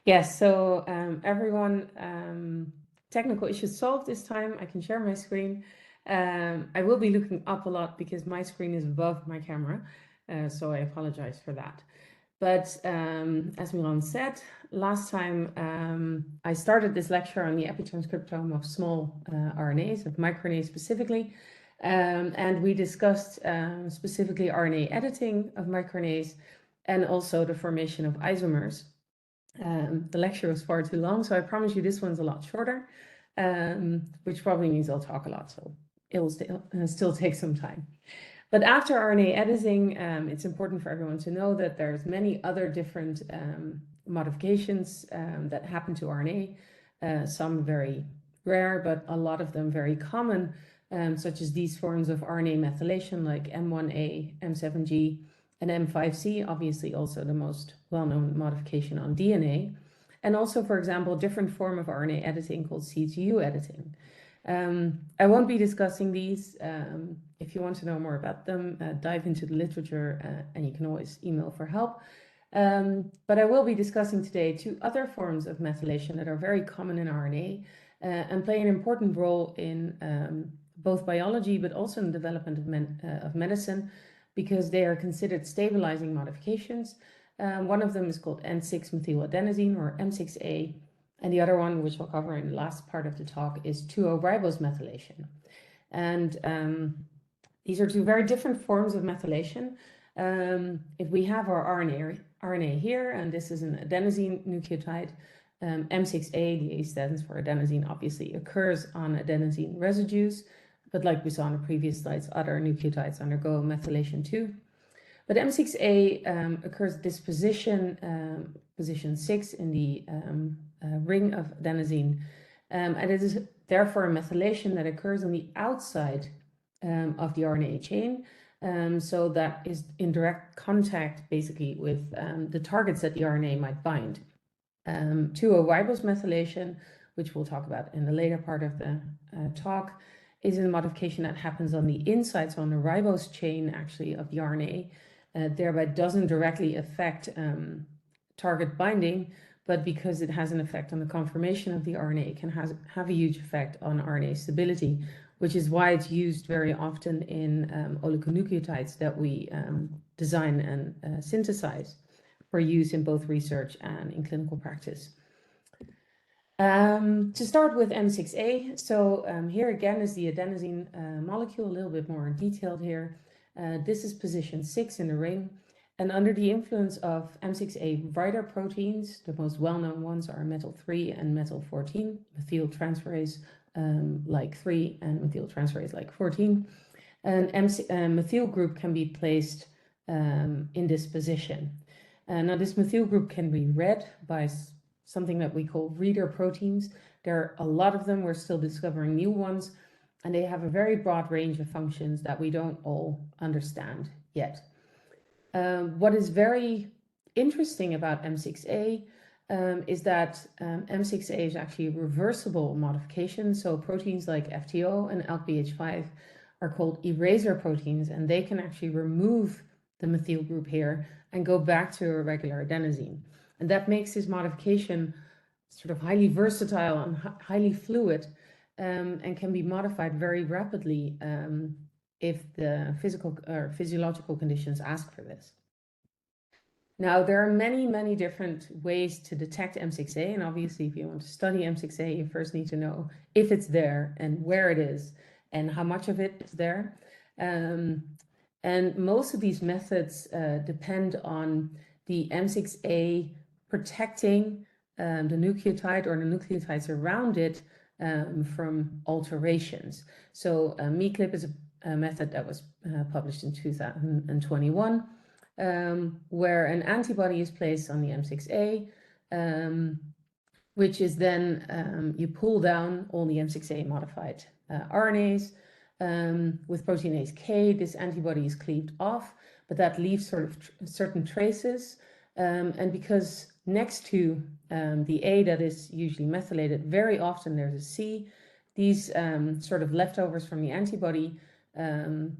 Yes, so everyone, technical issues solved this time. I can share my screen. I will be looking up a lot because my screen is above my camera, so I apologize for that. But as Milan said, last time I started this lecture on the epitranscriptome of small RNAs, of microRNAs specifically, and we discussed specifically RNA editing of microRNAs and also the formation of isomers. The lecture was far too long, so I promise you this one's a lot shorter, which probably means I'll talk a lot, so it will still take some time. But after RNA editing, it's important for everyone to know that there's many other different modifications that happen to RNA, some very rare, but a lot of them very common, such as these forms of RNA methylation like M1A, M7G, and M5C, obviously also the most well-known modification on DNA. And also, for example, a different form of RNA editing called C2U editing. I won't be discussing these. If you want to know more about them, dive into the literature and you can always email for help. But I will be discussing today two other forms of methylation that are very common in RNA and play an important role in both biology, but also in the development of medicine, because they are considered stabilizing modifications. One of them is called N6-methyladenosine, or M6A, and the other one, which I'll cover in the last part of the talk, is 2,O-ribose methylation. And these are two very different forms of methylation. If we have our RNA here, and this is an adenosine nucleotide, M6A, the A stands for adenosine, obviously occurs on adenosine residues, but like we saw in the previous slides, other nucleotides undergo methylation too. But M6A occurs at this position, position 6 in the ring of adenosine, and it is therefore a methylation that occurs on the outside of the RNA chain, so that is in direct contact basically with the targets that the RNA might bind. 2,O-ribose methylation, which we'll talk about in the later part of the talk, is a modification that happens on the inside, so on the ribose chain actually of the RNA, thereby doesn't directly affect target binding, but because it has an effect on the conformation of the RNA, it can have a huge effect on RNA stability, which is why it's used very often in oligonucleotides that we design and synthesize for use in both research and in clinical practice. To start with M6A, so here again is the adenosine molecule, a little bit more detailed here. This is position 6 in the ring, and under the influence of M6A writer proteins, the most well-known ones are methyl-3 and methyl-14, methyltransferase like 3 and methyltransferase like 14, and methyl group can be placed in this position. Now this methyl group can be read by something that we call reader proteins. There are a lot of them. We're still discovering new ones, and they have a very broad range of functions that we don't all understand yet. What is very interesting about M6A is that M6A is actually a reversible modification. So proteins like FTO and ALK-BH5 are called eraser proteins, and they can actually remove the methyl group here and go back to a regular adenosine. And that makes this modification sort of highly versatile and highly fluid, and can be modified very rapidly if the physical or physiological conditions ask for this. Now, there are many, many different ways to detect M6A, and obviously if you want to study M6A, you first need to know if it's there and where it is and how much of it is there. And most of these methods depend on the M6A protecting the nucleotide or the nucleotides around it from alterations. So MeClip is a method that was published in 2021, where an antibody is placed on the M6A, which is then, you pull down all the M6A modified RNAs. With proteinase K, this antibody is cleaved off, but that leaves sort of certain traces. And because next to the A that is usually methylated, very often there's a C, these sort of leftovers from the antibody can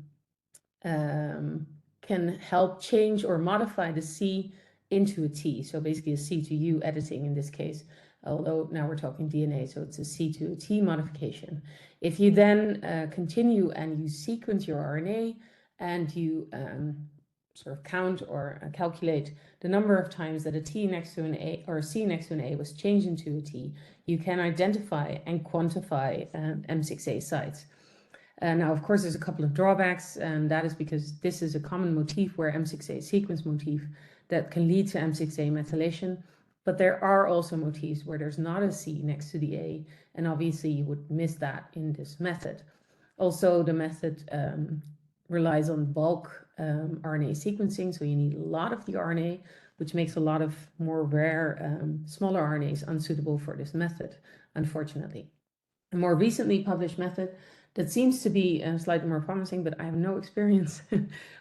help change or modify the C into a T. So basically a C to U editing in this case, although now we're talking DNA, so it's a C to a T modification. If you then continue and you sequence your RNA and you sort of count or calculate the number of times that a T next to an A or a C next to an A was changed into a T, you can identify and quantify M6A sites. Now, of course, there's a couple of drawbacks, and that is because this is a common motif where M6A sequence motif that can lead to M6A methylation. But there are also motifs where there's not a C next to the A, and obviously you would miss that in this method. Also, the method relies on bulk RNA sequencing, so you need a lot of the RNA, which makes a lot of more rare smaller RNAs unsuitable for this method, unfortunately. A more recently published method that seems to be slightly more promising, but I have no experience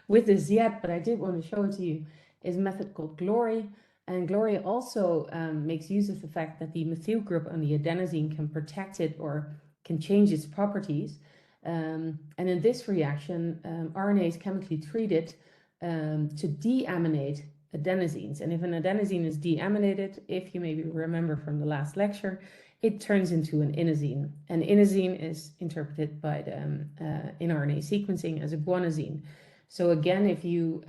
with this yet, but I did want to show it to you, is a method called GLORY. And GLORY also makes use of the fact that the methyl group on the adenosine can protect it or can change its properties. And in this reaction, RNA is chemically treated to deaminate adenosines. And if an adenosine is deaminated, if you maybe remember from the last lecture, it turns into an inosine. And inosine is interpreted by the in RNA sequencing as a guanosine. So again, if you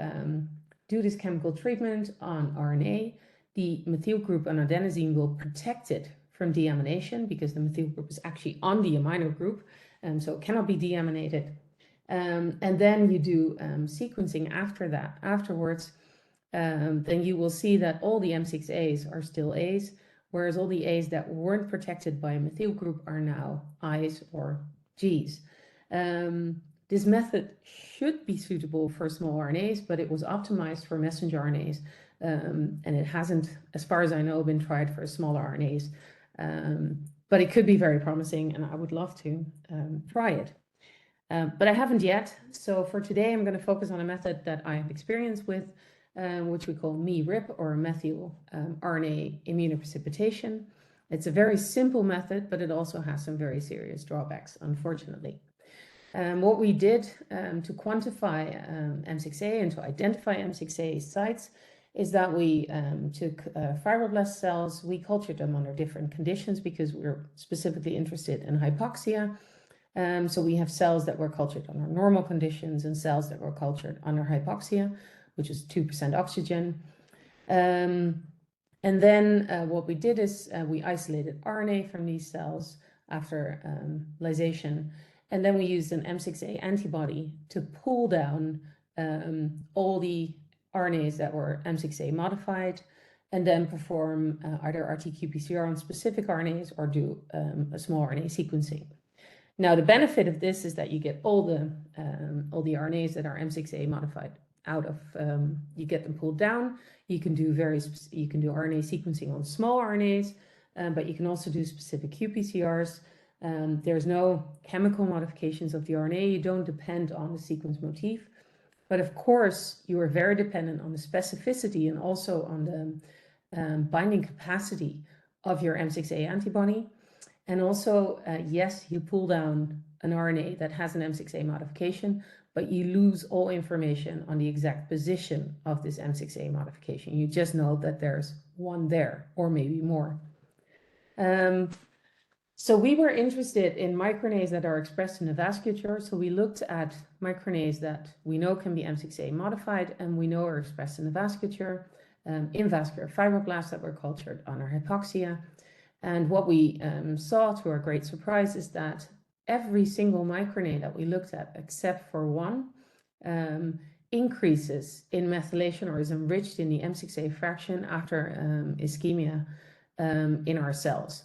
do this chemical treatment on RNA, the methyl group on adenosine will protect it from deamination because the methyl group is actually on the amino group, and so it cannot be deaminated. And then you do sequencing afterwards, then you will see that all the M6As are still As, whereas all the A's that weren't protected by a methyl group are now I's or G's. This method should be suitable for small RNAs, but it was optimized for messenger RNAs, and it hasn't, as far as I know, been tried for smaller RNAs. But it could be very promising, and I would love to try it. But I haven't yet. So for today, I'm going to focus on a method that I have experience with, which we call MERIP, or methyl RNA immunoprecipitation. It's a very simple method, but it also has some very serious drawbacks, unfortunately. What we did to quantify M6A and to identify M6A sites is that we took fibroblast cells, we cultured them under different conditions because we're specifically interested in hypoxia. So we have cells that were cultured under normal conditions and cells that were cultured under hypoxia, which is 2% oxygen. And then what we did is we isolated RNA from these cells after lysation. And then we used an M6A antibody to pull down all the RNAs that were M6A modified, and then perform either RT-qPCR on specific RNAs or do a small RNA sequencing. Now, the benefit of this is that you get all the RNAs that are M6A modified out of, you get them pulled down. You can do RNA sequencing on small RNAs, but you can also do specific qPCRs. There's no chemical modifications of the RNA. You don't depend on the sequence motif. But of course, you are very dependent on the specificity and also on the binding capacity of your M6A antibody. And also, yes, you pull down an RNA that has an M6A modification, but you lose all information on the exact position of this M6A modification. You just know that there's one there, or maybe more. So we were interested in microRNAs that are expressed in the vasculature. So we looked at microRNAs that we know can be M6A modified and we know are expressed in the vasculature, in vascular fibroblasts that were cultured under hypoxia. And what we saw, to our great surprise, is that every single microRNA that we looked at, except for one, increases in methylation or is enriched in the M6A fraction after ischemia in our cells.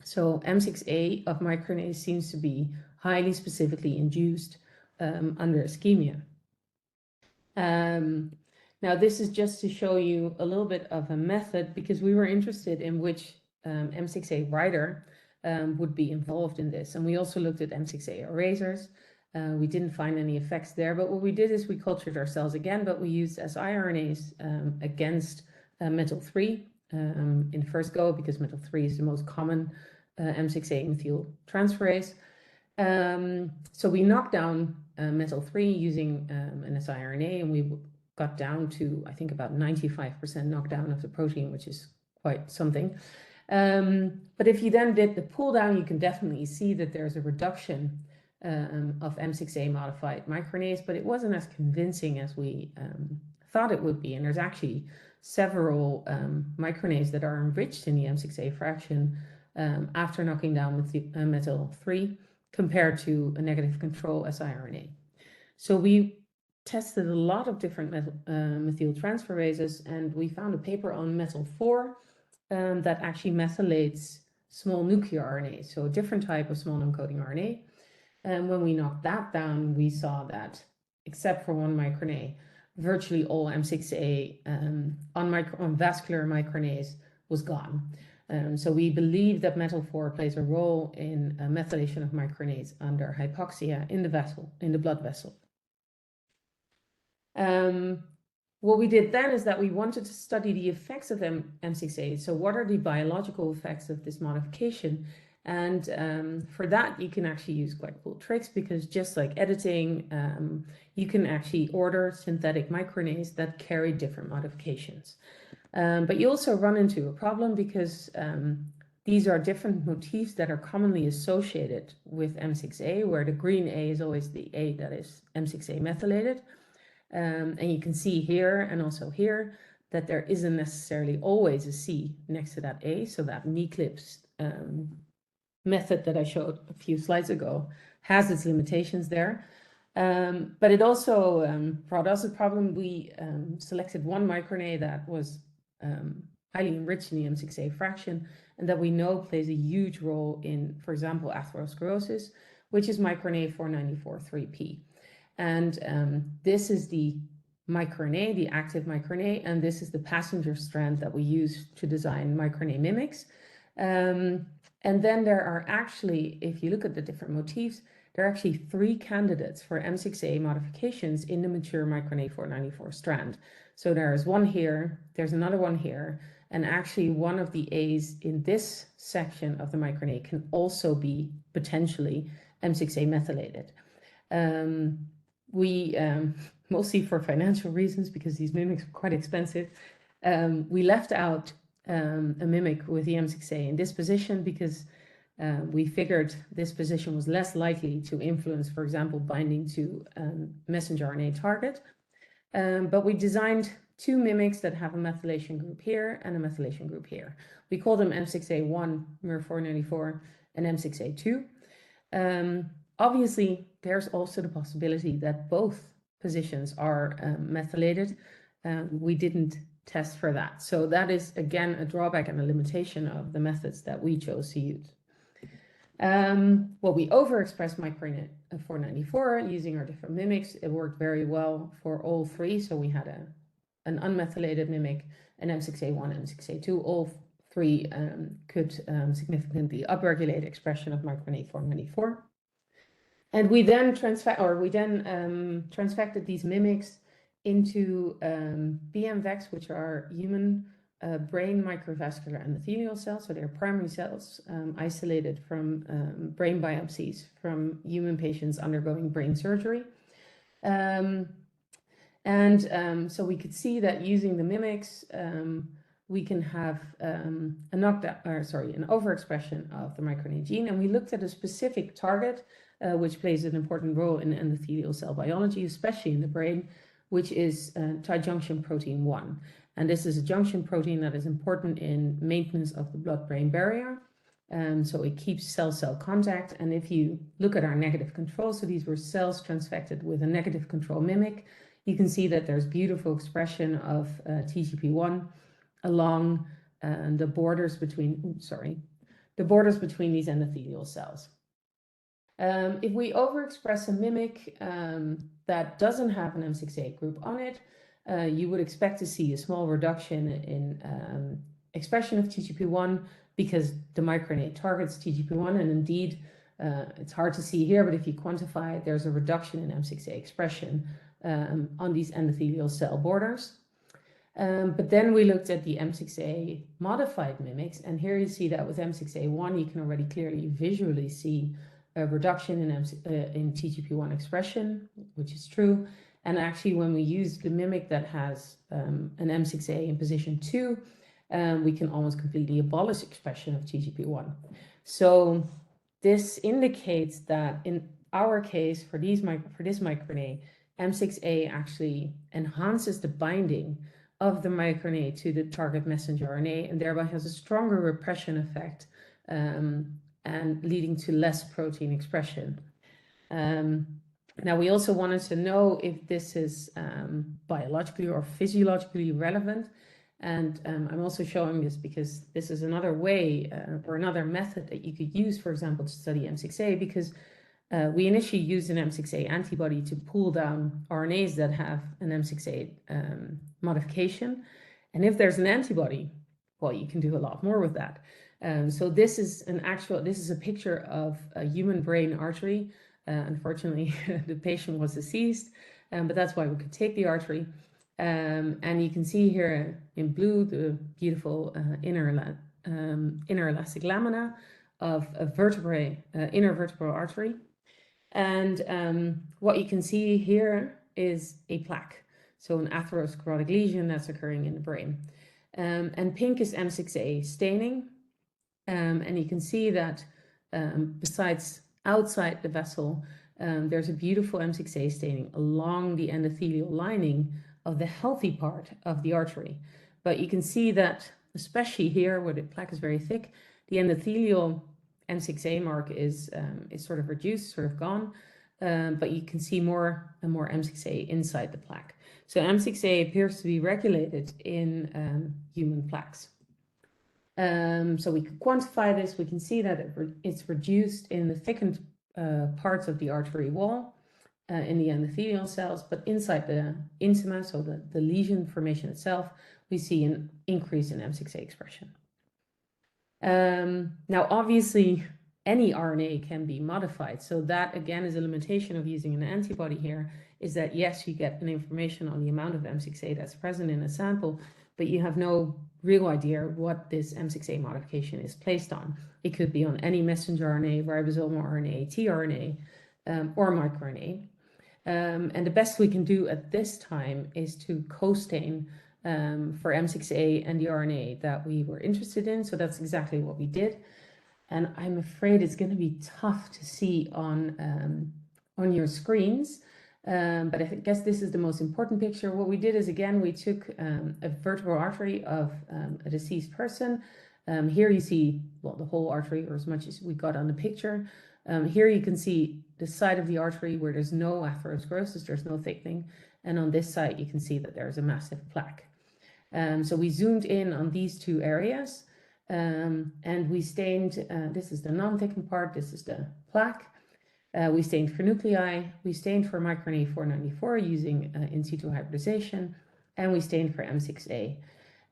So M6A of microRNA seems to be highly specifically induced under ischemia. Now, this is just to show you a little bit of a method because we were interested in which M6A writer would be involved in this. And we also looked at M6A erasers. We didn't find any effects there, but what we did is we cultured our cells again, but we used siRNAs against methyl-3 in the first go, because methyl-3 is the most common M6A methyl transferase. So we knocked down methyl-3 using an siRNA, and we got down to, I think, about 95% knockdown of the protein, which is quite something. But if you then did the pull down, you can definitely see that there's a reduction of M6A modified microRNAs, but it wasn't as convincing as we thought it would be. And there's actually several microRNAs that are enriched in the M6A fraction after knocking down methyl 3 compared to a negative control siRNA. So we tested a lot of different methyltransferases, and we found a paper on methyl 4 that actually methylates small nuclear RNA, so a different type of small non-coding RNA. And when we knocked that down, we saw that, except for one microRNA, virtually all M6A on vascular microRNAs was gone. So we believe that methyl 4 plays a role in methylation of microRNAs under hypoxia in the blood vessel. What we did then is that we wanted to study the effects of M6A. So what are the biological effects of this modification? And for that, you can actually use quite cool tricks, because just like editing, you can actually order synthetic microRNAs that carry different modifications. But you also run into a problem, because these are different motifs that are commonly associated with M6A, where the green A is always the A that is M6A methylated. And you can see here and also here that there isn't necessarily always a C next to that A. So that me-clips method that I showed a few slides ago has its limitations there. But it also brought us a problem. We selected one microRNA that was highly enriched in the M6A fraction, and that we know plays a huge role in, for example, atherosclerosis, which is microRNA 494.3p. And this is the microRNA, the active microRNA, and this is the passenger strand that we use to design microRNA mimics. And then there are actually, if you look at the different motifs, there are actually 3 candidates for M6A modifications in the mature microRNA 494 strand. So there's one here, there's another one here, and actually one of the A's in this section of the microRNA can also be potentially M6A methylated. We, mostly for financial reasons, because these mimics are quite expensive, we left out a mimic with the M6A in this position, because we figured this position was less likely to influence, for example, binding to messenger RNA target. But we designed 2 mimics that have a methylation group here and a methylation group here. We call them M6A1, MIR494, and M6A2. Obviously, there's also the possibility that both positions are methylated. We didn't test for that. So that is, again, a drawback and a limitation of the methods that we chose to use. Well, we overexpressed microRNA 494 using our different mimics. It worked very well for all 3. So we had an unmethylated mimic, an M6A1, M6A2. All 3 could significantly upregulate expression of microRNA 494. And we then transfected these mimics into BMVECs, which are human brain microvascular endothelial cells. So they're primary cells isolated from brain biopsies from human patients undergoing brain surgery. So we could see that using the mimics, we can have an overexpression of the microRNA gene. And we looked at a specific target, which plays an important role in endothelial cell biology, especially in the brain, which is tight junction protein 1. And this is a junction protein that is important in maintenance of the blood-brain barrier. So it keeps cell-cell contact. And if you look at our negative control, so these were cells transfected with a negative control mimic, you can see that there's beautiful expression of TGP1 along the borders between these endothelial cells. If we overexpress a mimic that doesn't have an M6A group on it, you would expect to see a small reduction in expression of TGP1, because the microRNA targets TGP1, and indeed, it's hard to see here, but if you quantify it, there's a reduction in M6A expression on these endothelial cell borders. But then we looked at the M6A modified mimics, and here you see that with M6A1, you can already clearly visually see a reduction in TGP1 expression, which is true. And actually, when we use the mimic that has an M6A in position 2, we can almost completely abolish expression of TGP1. So this indicates that in our case, for this microRNA, M6A actually enhances the binding of the microRNA to the target messenger RNA, and thereby has a stronger repression effect and leading to less protein expression. Now, we also wanted to know if this is biologically or physiologically relevant. And I'm also showing this because this is another way or another method that you could use, for example, to study M6A, because we initially used an M6A antibody to pull down RNAs that have an M6A modification. And if there's an antibody, well, you can do a lot more with that. So this is a picture of a human brain artery. Unfortunately, the patient was deceased, but that's why we could take the artery. And you can see here in blue the beautiful inner elastic lamina of a inner vertebral artery. And what you can see here is a plaque, so an atherosclerotic lesion that's occurring in the brain. And pink is M6A staining, and you can see that besides outside the vessel, there's a beautiful M6A staining along the endothelial lining of the healthy part of the artery. But you can see that, especially here where the plaque is very thick, the endothelial M6A mark is sort of reduced, sort of gone, but you can see more and more M6A inside the plaque. So M6A appears to be regulated in human plaques. So we can quantify this. We can see that it's reduced in the thickened parts of the artery wall in the endothelial cells, but inside the intima, so the lesion formation itself, we see an increase in M6A expression. Now, obviously, any RNA can be modified. So that, again, is a limitation of using an antibody here, is that, yes, you get an information on the amount of M6A that's present in a sample, but you have no real idea what this M6A modification is placed on. It could be on any messenger RNA, ribosomal RNA, tRNA, or microRNA. And the best we can do at this time is to co-stain for M6A and the RNA that we were interested in. So that's exactly what we did. And I'm afraid it's going to be tough to see on your screens. But I guess this is the most important picture. What we did is, again, we took a vertebral artery of a deceased person. Here you see, well, the whole artery, or as much as we got on the picture. Here you can see the side of the artery where there's no atherosclerosis, there's no thickening. And on this side, you can see that there's a massive plaque. So we zoomed in on these two areas, and we stained, this is the non-thickened part, this is the plaque. We stained for nuclei, we stained for microRNA 494 using in situ hybridization, and we stained for M6A.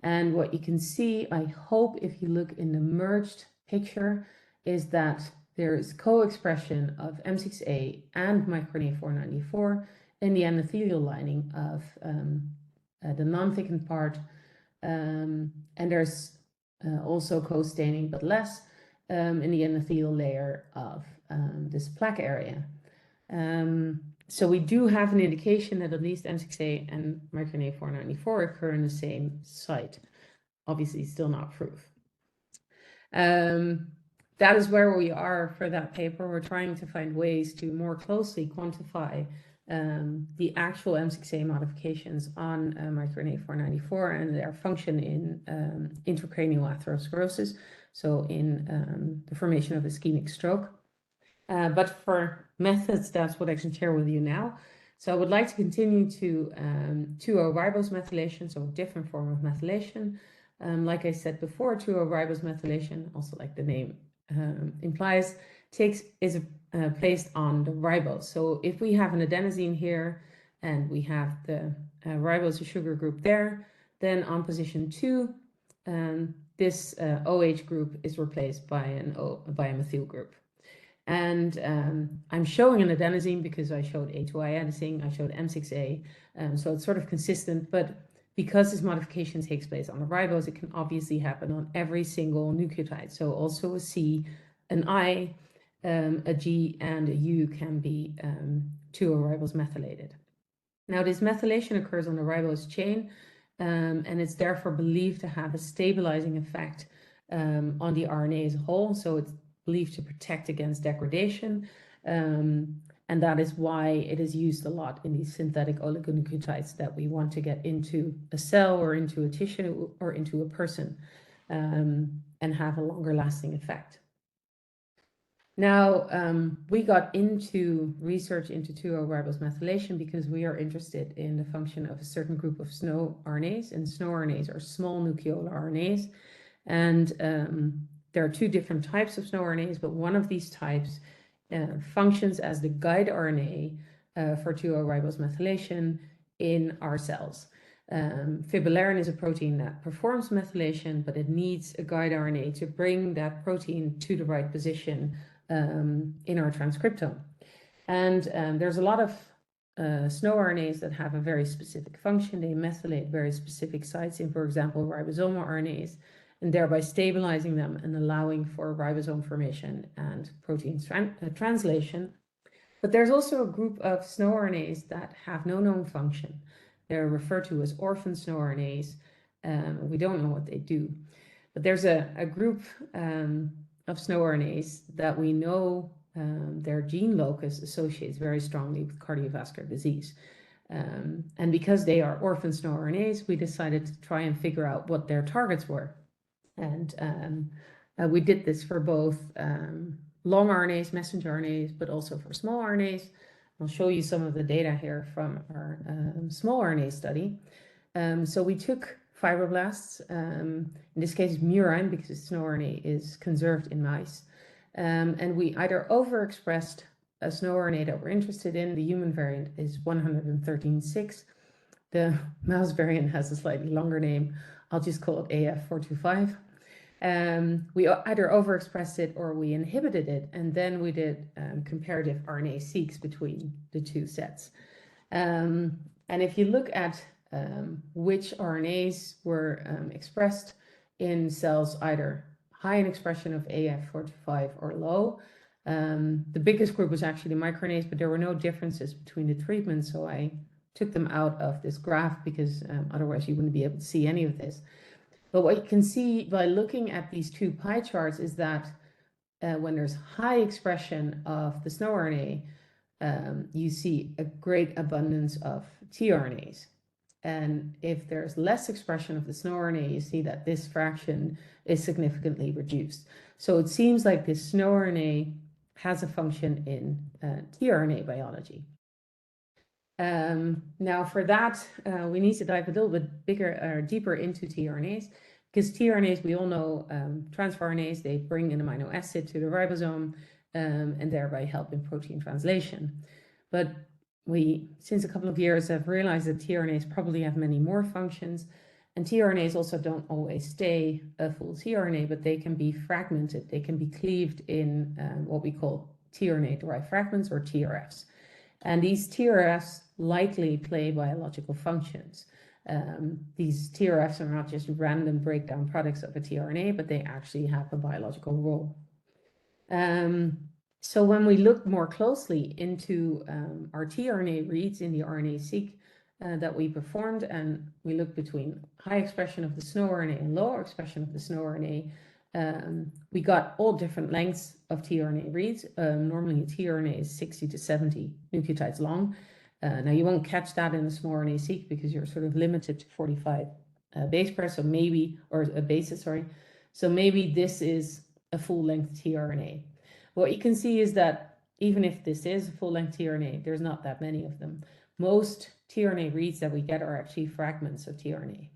And what you can see, I hope, if you look in the merged picture, is that there is co-expression of M6A and microRNA 494 in the endothelial lining of the non-thickened part. And there's also co-staining, but less, in the endothelial layer of this plaque area. So we do have an indication that at least M6A and microRNA 494 occur in the same site. Obviously, still not proof. That is where we are for that paper. We're trying to find ways to more closely quantify the actual M6A modifications on microRNA 494 and their function in intracranial atherosclerosis, so in the formation of ischemic stroke. But for methods, that's what I can share with you now. So I would like to continue to 2O-ribose methylation, so a different form of methylation. Like I said before, 2O-ribose methylation, also like the name implies, is placed on the ribose. So if we have an adenosine here and we have the ribose sugar group there, then on position 2, this OH group is replaced by a methyl group. And I'm showing an adenosine because I showed A2I adenosine, I showed M6A, so it's sort of consistent, but because this modification takes place on the ribose, it can obviously happen on every single nucleotide. So also a C, an I, a G, and a U can be 2O-ribose methylated. Now, this methylation occurs on the ribose chain, and it's therefore believed to have a stabilizing effect on the RNA as a whole. So it's believed to protect against degradation, and that is why it is used a lot in these synthetic oligonucleotides that we want to get into a cell or into a tissue or into a person, and have a longer lasting effect. Now, we got into research into 2O-ribose methylation because we are interested in the function of a certain group of SNO RNAs, and SNO RNAs are small nucleolar RNAs. And there are two different types of SNO RNAs, but one of these types functions as the guide RNA for 2O-ribose methylation in our cells. Fibrillary is a protein that performs methylation, but it needs a guide RNA to bring that protein to the right position in our transcriptome. And there's a lot of SNO RNAs that have a very specific function. They methylate very specific sites in, for example, ribosomal RNAs, and thereby stabilizing them and allowing for ribosome formation and protein translation. But there's also a group of SNO RNAs that have no known function. They're referred to as orphan SNO RNAs. We don't know what they do. But there's a group of SNO RNAs that we know their gene locus associates very strongly with cardiovascular disease. And because they are orphan SNO RNAs, we decided to try and figure out what their targets were. And we did this for both long RNAs, messenger RNAs, but also for small RNAs. I'll show you some of the data here from our small RNA study. So we took fibroblasts, in this case murine, because SNO RNA is conserved in mice, and we either overexpressed a SNO RNA that we're interested in. The human variant is 113.6. The mouse variant has a slightly longer name. I'll just call it AF425. We either overexpressed it or we inhibited it, and then we did comparative RNA-seqs between the two sets. And if you look at which RNAs were expressed in cells either high in expression of AF425 or low, the biggest group was actually microRNAs, but there were no differences between the treatments, so I took them out of this graph because otherwise you wouldn't be able to see any of this. But what you can see by looking at these two pie charts is that when there's high expression of the SNO RNA, you see a great abundance of tRNAs. And if there's less expression of the SNO RNA, you see that this fraction is significantly reduced. So it seems like this SNO RNA has a function in tRNA biology. Now for that, we need to dive a little bit deeper into tRNAs, because tRNAs, we all know, transfer RNAs, they bring an amino acid to the ribosome and thereby help in protein translation. But we, since a couple of years, have realized that tRNAs probably have many more functions, and tRNAs also don't always stay a full tRNA, but they can be fragmented. They can be cleaved in what we call tRNA-derived fragments, or TRFs. And these TRFs likely play biological functions. These TRFs are not just random breakdown products of a tRNA, but they actually have a biological role. So when we look more closely into our tRNA reads in the RNA-seq that we performed, and we look between high expression of the SNO RNA and lower expression of the SNO RNA, we got all different lengths of tRNA reads. Normally a tRNA is 60 to 70 nucleotides long. Now you won't catch that in a small RNA-seq because you're sort of limited to 45 base pairs, so maybe, or bases, sorry. So maybe this is a full-length tRNA. What you can see is that even if this is a full-length tRNA, there's not that many of them. Most tRNA reads that we get are actually fragments of tRNA.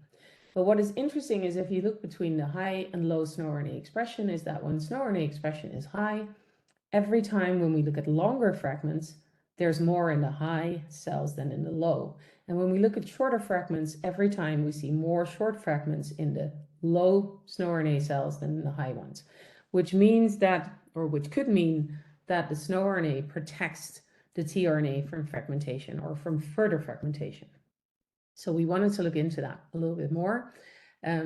But what is interesting is if you look between the high and low SNO RNA expression, is that when SNO RNA expression is high, every time when we look at longer fragments, there's more in the high cells than in the low. And when we look at shorter fragments, every time we see more short fragments in the low SNO RNA cells than in the high ones, which means that, or which could mean that the SNO RNA protects the tRNA from fragmentation or from further fragmentation. So we wanted to look into that a little bit more.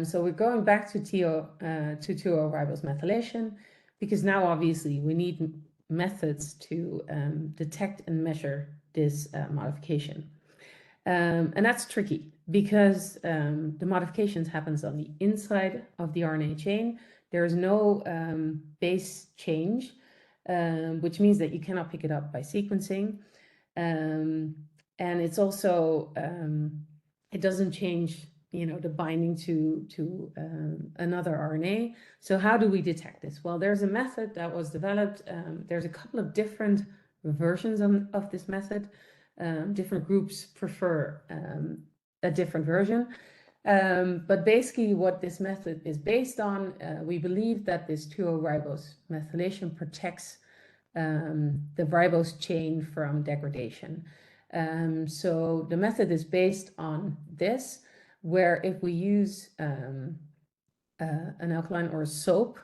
So we're going back to 2O-ribose methylation, because now obviously we need methods to detect and measure this modification. And that's tricky because the modifications happens on the inside of the RNA chain. There is no base change, which means that you cannot pick it up by sequencing. And it's also, it doesn't change, the binding to another RNA. So how do we detect this? Well, there's a method that was developed. There's a couple of different versions of this method. Different groups prefer a different version. But basically what this method is based on, we believe that this 2O-ribose methylation protects the ribose chain from degradation. So the method is based on this, where if we use an alkaline or a soap,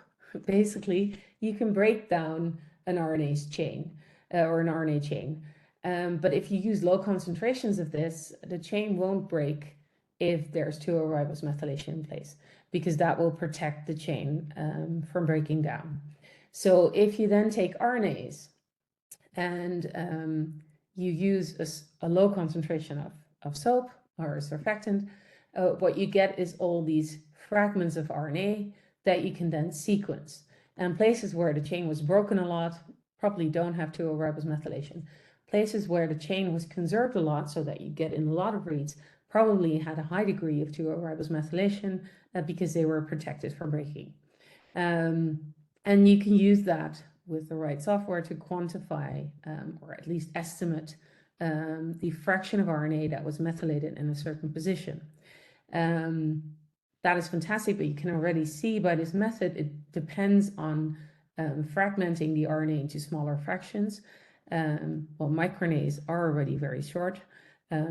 basically, you can break down an RNase chain or an RNA chain. But if you use low concentrations of this, the chain won't break if there's 2O-ribose methylation in place, because that will protect the chain from breaking down. So if you then take RNAs and you use a low concentration of soap or a surfactant, what you get is all these fragments of RNA that you can then sequence. And places where the chain was broken a lot probably don't have 2O-ribose methylation. Places where the chain was conserved a lot, so that you get in a lot of reads, probably had a high degree of 2O-ribose methylation because they were protected from breaking. And you can use that with the right software to quantify or at least estimate the fraction of RNA that was methylated in a certain position. That is fantastic, but you can already see by this method, it depends on fragmenting the RNA into smaller fractions. Well, microRNAs are already very short,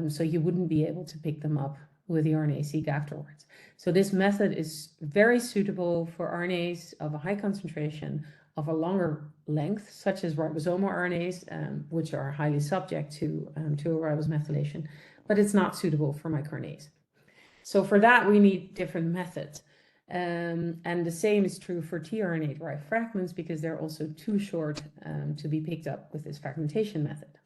so you wouldn't be able to pick them up with the RNA-seq afterwards. So this method is very suitable for RNAs of a high concentration, of a longer length, such as ribosomal RNAs, which are highly subject to ribose methylation, but it's not suitable for microRNAs. So for that, we need different methods. And the same is true for tRNA-derived fragments, because they're also too short to be picked up with this fragmentation method.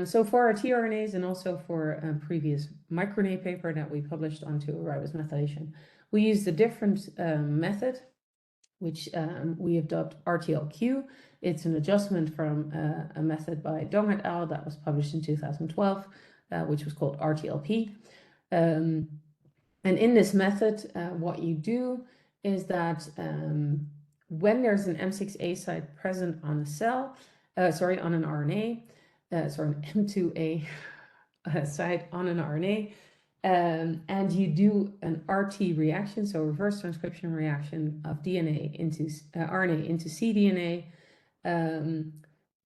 So for our tRNAs and also for a previous microRNA paper that we published on 2O-ribose methylation, we used a different method, which we have dubbed RTLQ. It's an adjustment from a method by Dong et al. That was published in 2012, which was called RTLP. And in this method, what you do is that when there's an M6A site present on a cell, on an RNA, an M2A site on an RNA, and you do an RT reaction, so reverse transcription reaction of DNA into RNA into cDNA,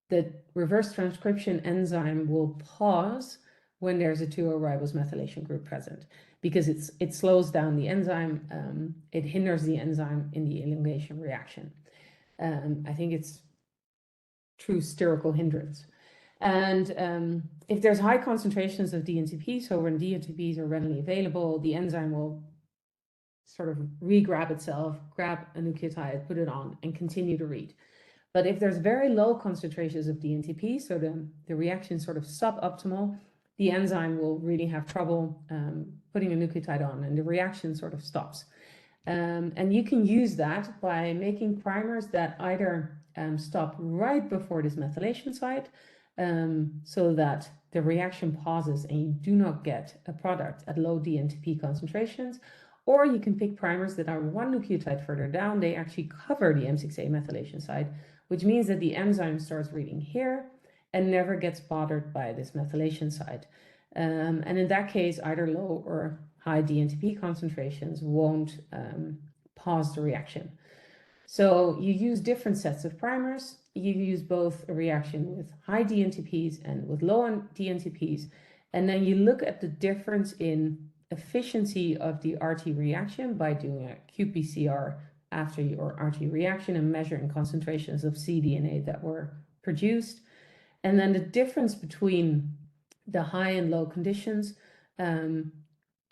the reverse transcription enzyme will pause when there's a 2O-ribose methylation group present, because it slows down the enzyme, it hinders the enzyme in the elongation reaction. I think it's true sterical hindrance. And if there's high concentrations of DNTP, so when DNTPs are readily available, the enzyme will sort of re-grab itself, grab a nucleotide, put it on, and continue to read. But if there's very low concentrations of DNTP, so the reaction is sort of suboptimal, the enzyme will really have trouble putting a nucleotide on, and the reaction sort of stops. And you can use that by making primers that either stop right before this methylation site, so that the reaction pauses and you do not get a product at low DNTP concentrations, or you can pick primers that are one nucleotide further down. They actually cover the M6A methylation site, which means that the enzyme starts reading here and never gets bothered by this methylation site. And in that case, either low or high DNTP concentrations won't pause the reaction. So you use different sets of primers. You use both a reaction with high DNTPs and with low DNTPs, and then you look at the difference in efficiency of the RT reaction by doing a qPCR after your RT reaction and measuring concentrations of cDNA that were produced. And then the difference between the high and low conditions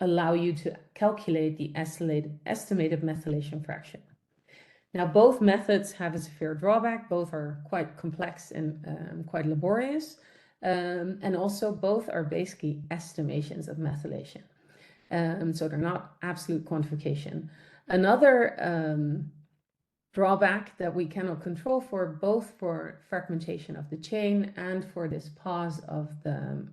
allow you to calculate the estimated methylation fraction. Now, both methods have a severe drawback. Both are quite complex and quite laborious. And also both are basically estimations of methylation. So they're not absolute quantification. Another drawback that we cannot control for, both for fragmentation of the chain and for this pause of the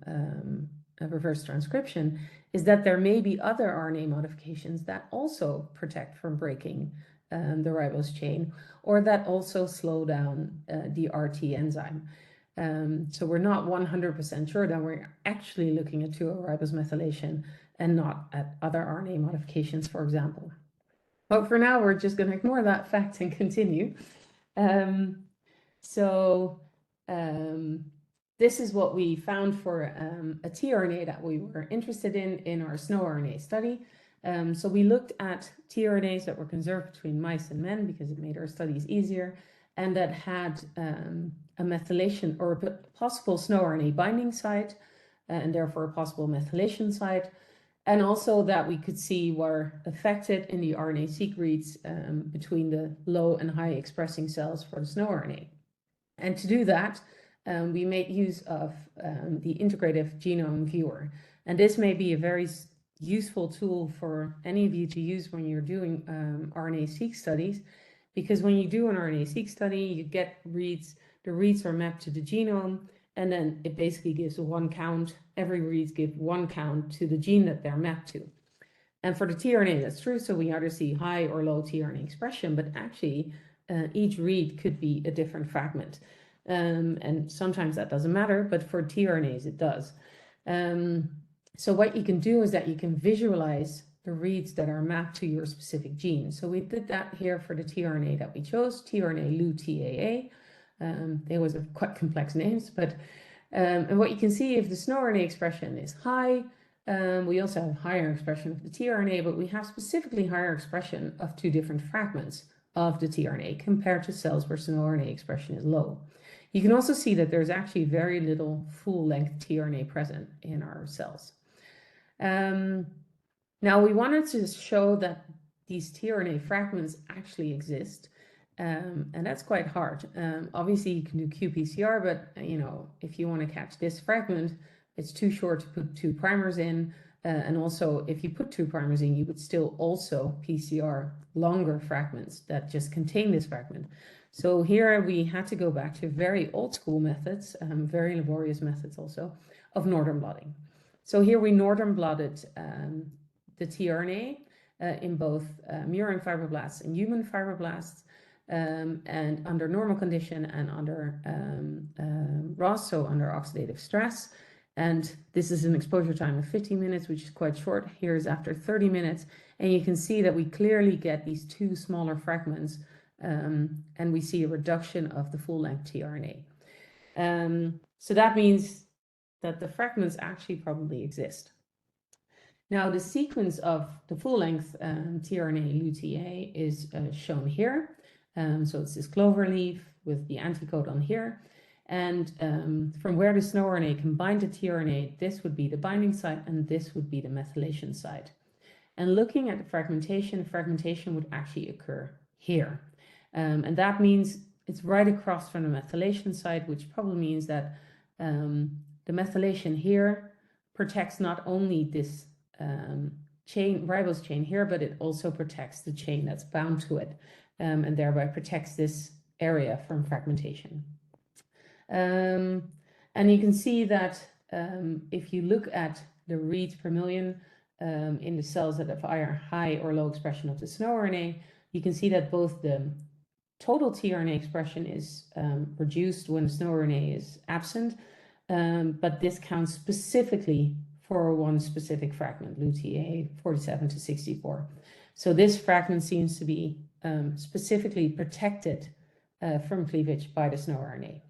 reverse transcription, is that there may be other RNA modifications that also protect from breaking the ribose chain, or that also slow down the RT enzyme. So we're not 100% sure that we're actually looking at 2'-ribose methylation and not at other RNA modifications, for example. But for now, we're just going to ignore that fact and continue. This is what we found for a tRNA that we were interested in our snow RNA study. So we looked at tRNAs that were conserved between mice and men because it made our studies easier, and that had a methylation or a possible snow RNA binding site, and therefore a possible methylation site, and also that we could see were affected in the RNA-seq reads between the low and high expressing cells for the snow RNA. And to do that, we made use of the integrative genome viewer. And this may be a very useful tool for any of you to use when you're doing RNA-seq studies, because when you do an RNA-seq study, you get reads, the reads are mapped to the genome, and then it basically gives one count. Every reads give one count to the gene that they're mapped to. And for the tRNA, that's true. So we either see high or low tRNA expression, but actually each read could be a different fragment. And sometimes that doesn't matter, but for tRNAs, it does. So what you can do is that you can visualize the reads that are mapped to your specific gene. So we did that here for the tRNA that we chose, tRNA LU-TAA. They was quite complex names, but and what you can see, if the snow RNA expression is high, we also have higher expression of the tRNA, but we have specifically higher expression of two different fragments of the tRNA compared to cells where snow RNA expression is low. You can also see that there's actually very little full-length tRNA present in our cells. Now we wanted to show that these tRNA fragments actually exist. And that's quite hard. Obviously, you can do qPCR, but if you want to catch this fragment, it's too short to put 2 primers in. And also, if you put 2 primers in, you would still also PCR longer fragments that just contain this fragment. So here we had to go back to very old school methods, very laborious methods also, of northern blotting. So here we northern blotted the tRNA in both murine fibroblasts and human fibroblasts. And under normal condition and under ROS, so under oxidative stress. And this is an exposure time of 15 minutes, which is quite short. Here is after 30 minutes. And you can see that we clearly get these 2 smaller fragments, and we see a reduction of the full-length tRNA. So that means that the fragments actually probably exist. Now, the sequence of the full-length tRNA LU-TA is shown here. So it's this clover leaf with the anticodon here. And from where the snow RNA can bind to tRNA, this would be the binding site and this would be the methylation site. And looking at the fragmentation would actually occur here. And that means it's right across from the methylation site, which probably means that the methylation here protects not only this ribose chain here, but it also protects the chain that's bound to it. And thereby protects this area from fragmentation. And you can see that if you look at the reads per million in the cells that have either high or low expression of the snow RNA, you can see that both the total tRNA expression is reduced when the snow RNA is absent, but this counts specifically for one specific fragment, LU-TA 47 to 64. So this fragment seems to be specifically protected from cleavage by the snow RNA.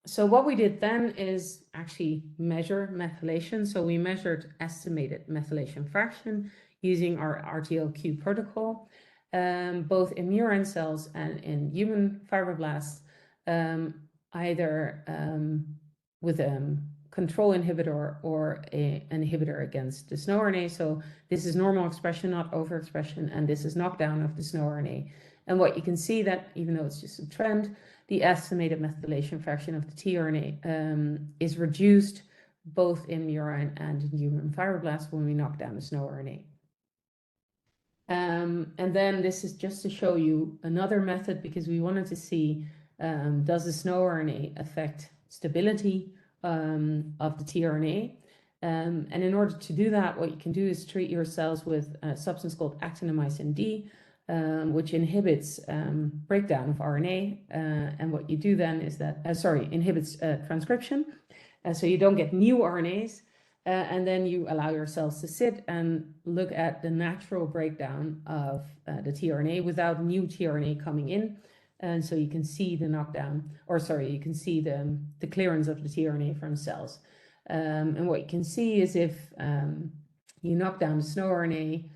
So what we did then is actually measure methylation. So we measured estimated methylation fraction using our RTLQ protocol, both in murine cells and in human fibroblasts, either with control inhibitor or an inhibitor against the SNO RNA. So this is normal expression, not overexpression, and this is knockdown of the SNO RNA. And what you can see that, even though it's just a trend, the estimated methylation fraction of the tRNA is reduced both in urine and in human fibroblasts when we knock down the SNO RNA. And then this is just to show you another method, because we wanted to see, does the SNO RNA affect stability of the tRNA? And in order to do that, what you can do is treat your cells with a substance called actinomycin D, which inhibits breakdown of RNA. And what you do then is that, inhibits transcription. So you don't get new RNAs. And then you allow your cells to sit and look at the natural breakdown of the tRNA without new tRNA coming in. And so you can see the knockdown, you can see the clearance of the tRNA from cells. And what you can see is if you knock down the SNO RNA,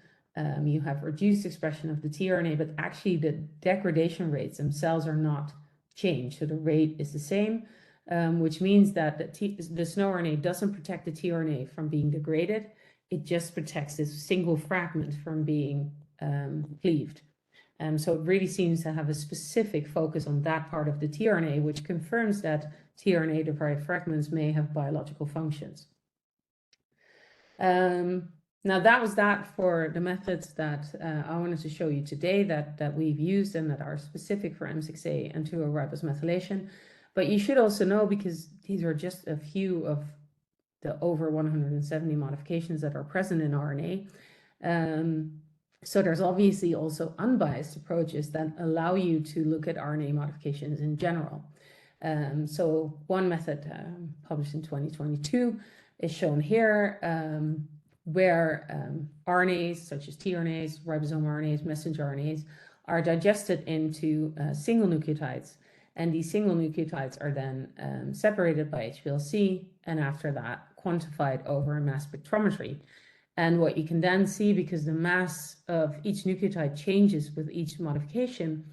you have reduced expression of the tRNA, but actually the degradation rates themselves are not changed. So the rate is the same. Which means that the SNO RNA doesn't protect the tRNA from being degraded. It just protects this single fragment from being cleaved. So it really seems to have a specific focus on that part of the tRNA, which confirms that tRNA-derived fragments may have biological functions. Now that was that for the methods that I wanted to show you today that we've used and that are specific for M6A and 2-ribose methylation. But you should also know, because these are just a few of the over 170 modifications that are present in RNA. So there's obviously also unbiased approaches that allow you to look at RNA modifications in general. So one method published in 2022 is shown here, where RNAs such as tRNAs, ribosome RNAs, messenger RNAs are digested into single nucleotides. And these single nucleotides are then separated by HPLC, and after that quantified over a mass spectrometry. And what you can then see, because the mass of each nucleotide changes with each modification,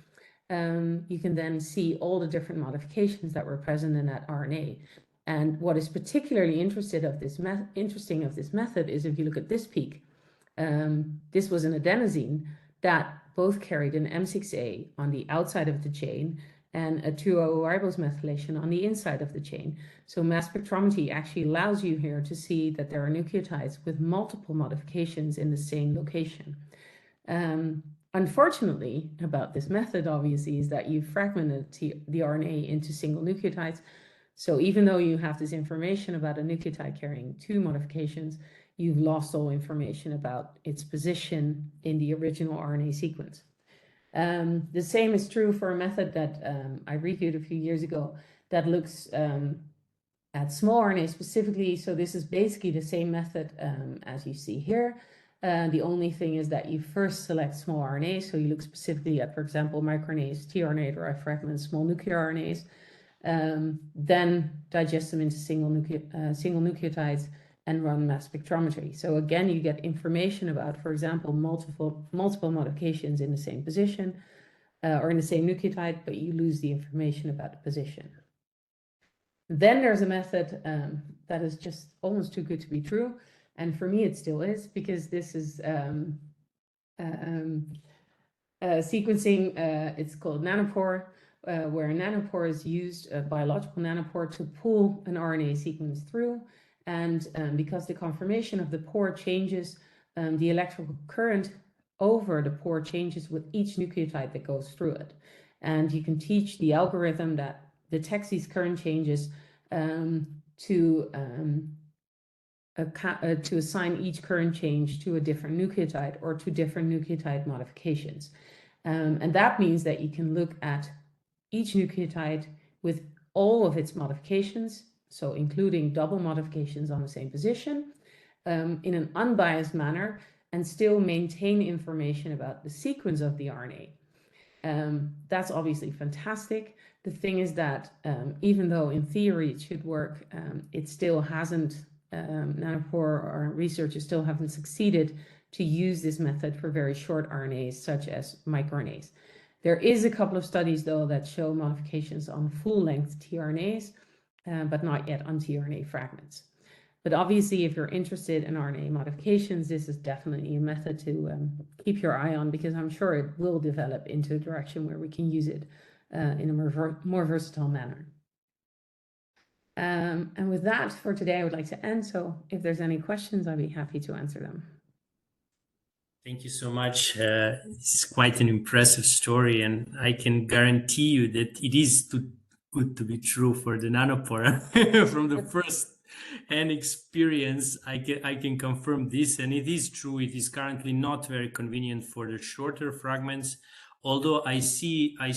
you can then see all the different modifications that were present in that RNA. And what is particularly interesting of this method is if you look at this peak, this was an adenosine that both carried an M6A on the outside of the chain and a 2-ribose methylation on the inside of the chain. So mass spectrometry actually allows you here to see that there are nucleotides with multiple modifications in the same location. Unfortunately, about this method, obviously, is that you fragmented the RNA into single nucleotides. So even though you have this information about a nucleotide carrying 2 modifications, you've lost all information about its position in the original RNA sequence. The same is true for a method that I reviewed a few years ago that looks at small RNA specifically. So this is basically the same method as you see here. The only thing is that you first select small RNA. So you look specifically at, for example, microRNAs, tRNA-derived fragments, small nuclear RNAs, then digest them into single nucleotides and run mass spectrometry. So again, you get information about, for example, multiple modifications in the same position or in the same nucleotide, but you lose the information about the position. Then there's a method that is just almost too good to be true. And for me, it still is, because this is sequencing. It's called nanopore, where a nanopore is used, a biological nanopore, to pull an RNA sequence through. And because the conformation of the pore changes, the electrical current over the pore changes with each nucleotide that goes through it. And you can teach the algorithm that detects these current changes to assign each current change to a different nucleotide or to different nucleotide modifications. And that means that you can look at each nucleotide with all of its modifications, so including double modifications on the same position, in an unbiased manner, and still maintain information about the sequence of the RNA. That's obviously fantastic. The thing is that even though in theory it should work, it still hasn't, nanopore or researchers still haven't succeeded to use this method for very short RNAs, such as microRNAs. There is a couple of studies, though, that show modifications on full-length tRNAs, but not yet on tRNA fragments. But obviously, if you're interested in RNA modifications, this is definitely a method to keep your eye on, because I'm sure it will develop into a direction where we can use it in a more versatile manner. And with that, for today, I would like to end. So if there's any questions, I'd be happy to answer them. Thank you so much. This is quite an impressive story, and I can guarantee you that it is too good to be true for the nanopore. From the first hand experience, I can confirm this, and it is true. It is currently not very convenient for the shorter fragments, although I saw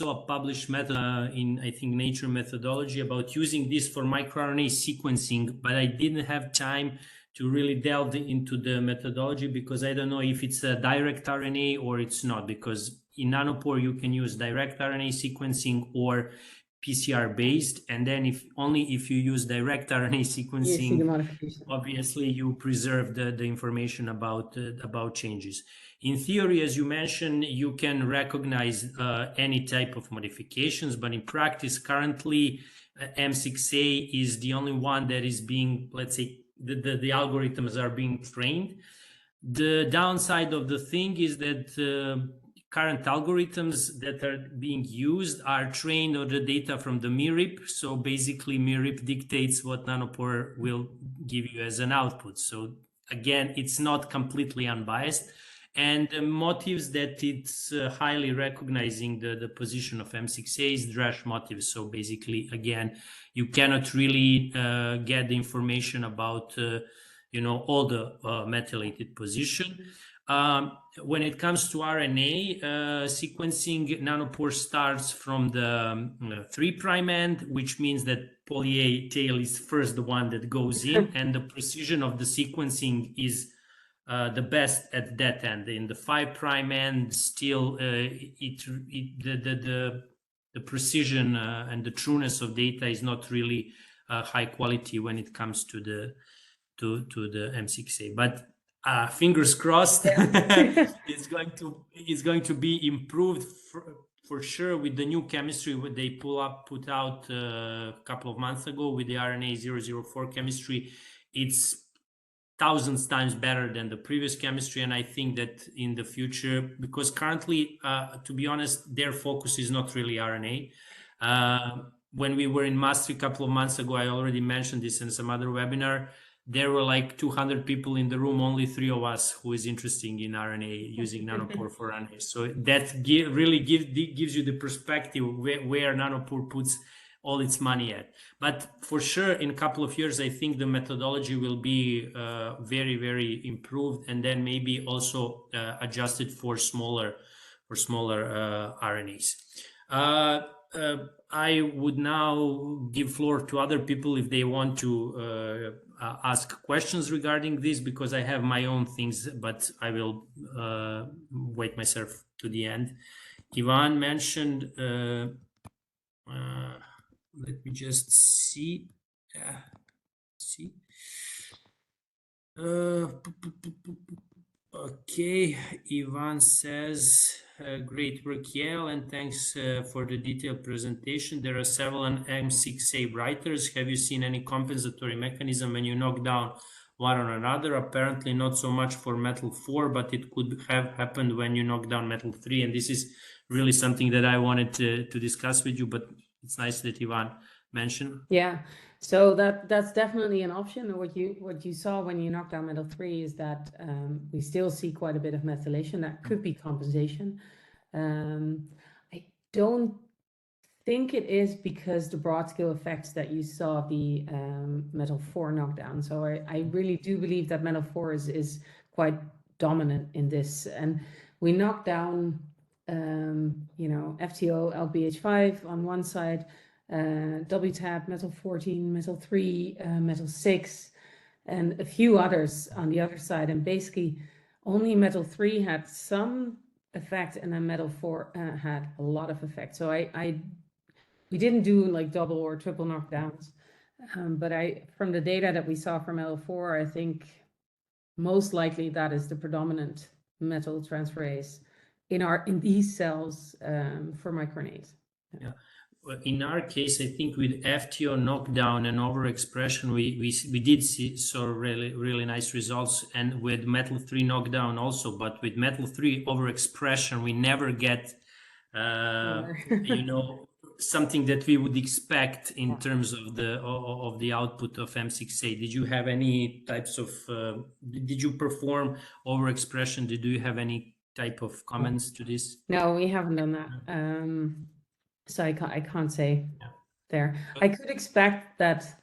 a published method in, I think, Nature Methodology about using this for microRNA sequencing, but I didn't have time to really delve into the methodology, because I don't know if it's a direct RNA or it's not, because in nanopore you can use direct RNA sequencing or PCR based, and then if you use direct RNA sequencing, obviously you preserve the information about changes. In theory, as you mentioned, you can recognize any type of modifications, but in practice, currently, M6A is the only one that is being, let's say, the algorithms are being trained. The downside of the thing is that current algorithms that are being used are trained on the data from the MIRIP. So basically, MIRIP dictates what nanopore will give you as an output. So again, it's not completely unbiased. And the motives that it's highly recognizing the position of M6A is Drash motives. So basically, again, you cannot really get the information about all the methylated position. When it comes to RNA sequencing, nanopore starts from the 3' end, which means that poly A tail is first the one that goes in, and the precision of the sequencing is the best at that end. In the 5' end, still the precision and the trueness of data is not really high quality when it comes to the M6A. But fingers crossed, it's going to be improved for sure with the new chemistry what they put out a couple of months ago with the RNA-004 chemistry. It's thousands times better than the previous chemistry, and I think that in the future, because currently, to be honest, their focus is not really RNA. When we were in Maastricht a couple of months ago, I already mentioned this in some other webinar. There were like 200 people in the room, only 3 of us who is interested in RNA, using nanopore for RNA. So that really gives you the perspective where nanopore puts all its money at. But for sure, in a couple of years, I think the methodology will be very, very improved, and then maybe also adjusted for smaller RNAs. I would now give floor to other people if they want to ask questions regarding this, because I have my own things, but I will wait myself to the end. Ivan mentioned, let me just see. Okay, Ivan says, great work, Yaël, and thanks for the detailed presentation. There are several M6A writers. Have you seen any compensatory mechanism when you knock down one on another? Apparently not so much for metal 4, but it could have happened when you knock down metal 3. And this is really something that I wanted to discuss with you, but it's nice that Ivan mentioned. Yeah, so that's definitely an option. What you saw when you knock down metal 3 is that we still see quite a bit of methylation. That could be compensation. I don't think it is, because the broad scale effects that you saw the metal 4 knockdown. So I really do believe that metal 4 is quite dominant in this, and we knock down FTO LBH5 on one side, WTAP, metal 14, metal 3, metal 6, and a few others on the other side. And basically only metal 3 had some effect, and then metal 4 had a lot of effect. So we didn't do like double or triple knockdowns, but from the data that we saw from metal 4, I think most likely that is the predominant metal transferase in these cells for microRNAs. Yeah. in our case, I think with FTO knockdown and overexpression, we did see really nice results, and with metal 3 knockdown also. But with metal 3 overexpression, we never get something that we would expect in terms of the output of M6A. Did you have any types of did you perform overexpression? Did you have any type of comments to this? No, we haven't done that. So I can't say there. I could expect that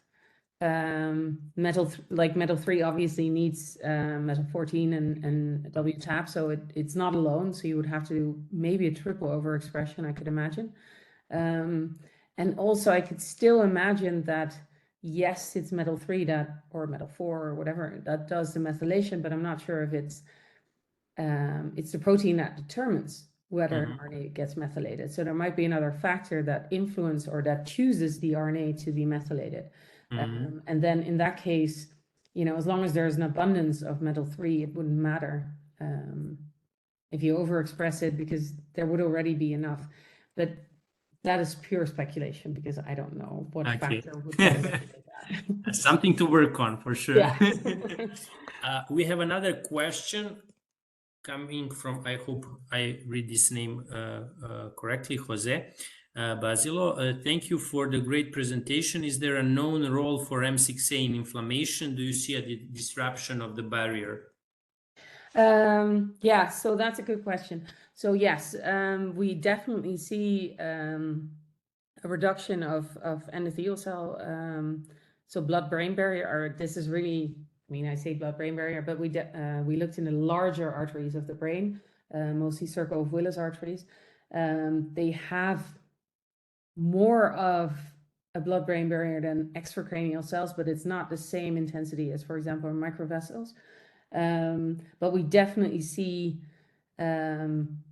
metal 3 obviously needs metal 14 and W-tap, so it's not alone. So you would have to do maybe a triple overexpression, I could imagine. And also I could still imagine that, yes, it's metal 3 or metal 4 or whatever that does the methylation, but I'm not sure if it's the protein that determines whether an RNA gets methylated. So there might be another factor that influences or that chooses the RNA to be methylated. And then in that case, as long as there's an abundance of metal 3, it wouldn't matter if you overexpress it, because there would already be enough. But that is pure speculation, because I don't know what factor would manipulate that. Something to work on for sure. Yeah. We have another question coming from, I hope I read this name correctly, Jose Basilo. Thank you for the great presentation. Is there a known role for M6A in inflammation? Do you see a disruption of the barrier? Yeah, so that's a good question. So yes, we definitely see a reduction of endothelial cell, so blood-brain barrier, or this is really, I say blood-brain barrier, but we looked in the larger arteries of the brain, mostly Circle of Willis arteries. They have more of a blood-brain barrier than extracranial cells, but it's not the same intensity as, for example, microvessels. But we definitely see a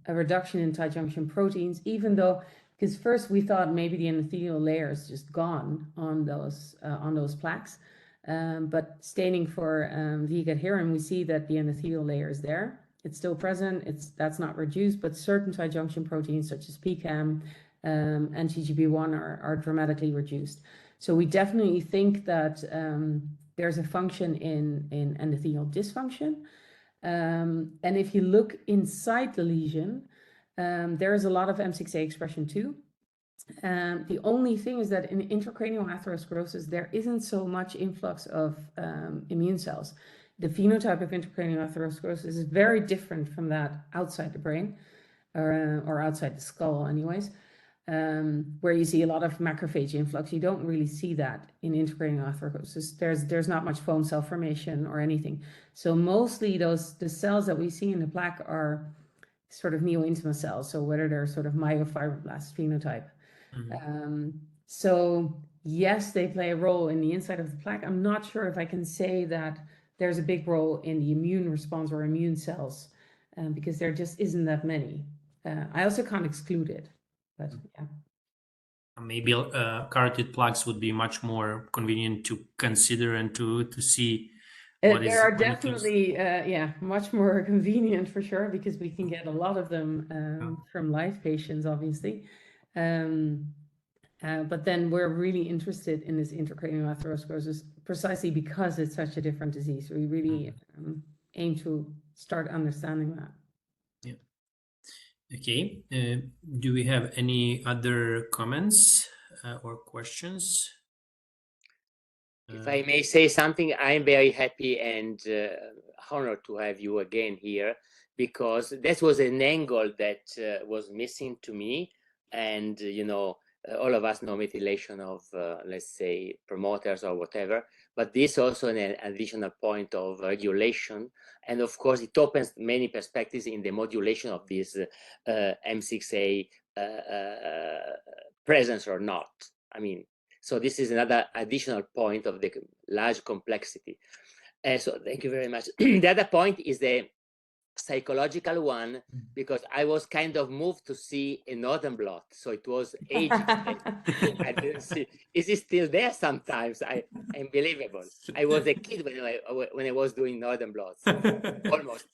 reduction in tight junction proteins, even though, because first we thought maybe the endothelial layer is just gone on those plaques. But staining for V-cadherin, we see that the endothelial layer is there. It's still present. That's not reduced, but certain tight junction proteins such as PCAM and TGB1 are dramatically reduced. So we definitely think that there's a function in endothelial dysfunction. And if you look inside the lesion, there is a lot of M6A expression too. The only thing is that in intracranial atherosclerosis, there isn't so much influx of immune cells. The phenotype of intracranial atherosclerosis is very different from that outside the brain, or outside the skull anyways, where you see a lot of macrophage influx. You don't really see that in intracranial atherosclerosis. There's not much foam cell formation or anything. So mostly the cells that we see in the plaque are sort of neointima cells, so whether they're sort of myofibroblast phenotype. So yes, they play a role in the inside of the plaque. I'm not sure if I can say that there's a big role in the immune response or immune cells, because there just isn't that many. I also can't exclude it, but yeah. Maybe carotid plaques would be much more convenient to consider and to see. There are definitely, much more convenient for sure, because we can get a lot of them from live patients, obviously. But then we're really interested in this intracranial atherosclerosis precisely because it's such a different disease. We really aim to start understanding that. Yeah. Okay. Do we have any other comments or questions? If I may say something, I'm very happy and honored to have you again here, because that was an angle that was missing to me. And, all of us know methylation of, let's say, promoters or whatever, but this also an additional point of regulation. And of course, it opens many perspectives in the modulation of this M6A presence or not. So this is another additional point of the large complexity. So thank you very much. The other point is the psychological one, because I was kind of moved to see a northern blot. So it was ages. I didn't see. Is it still there sometimes? Unbelievable. I was a kid when I was doing northern blots, almost.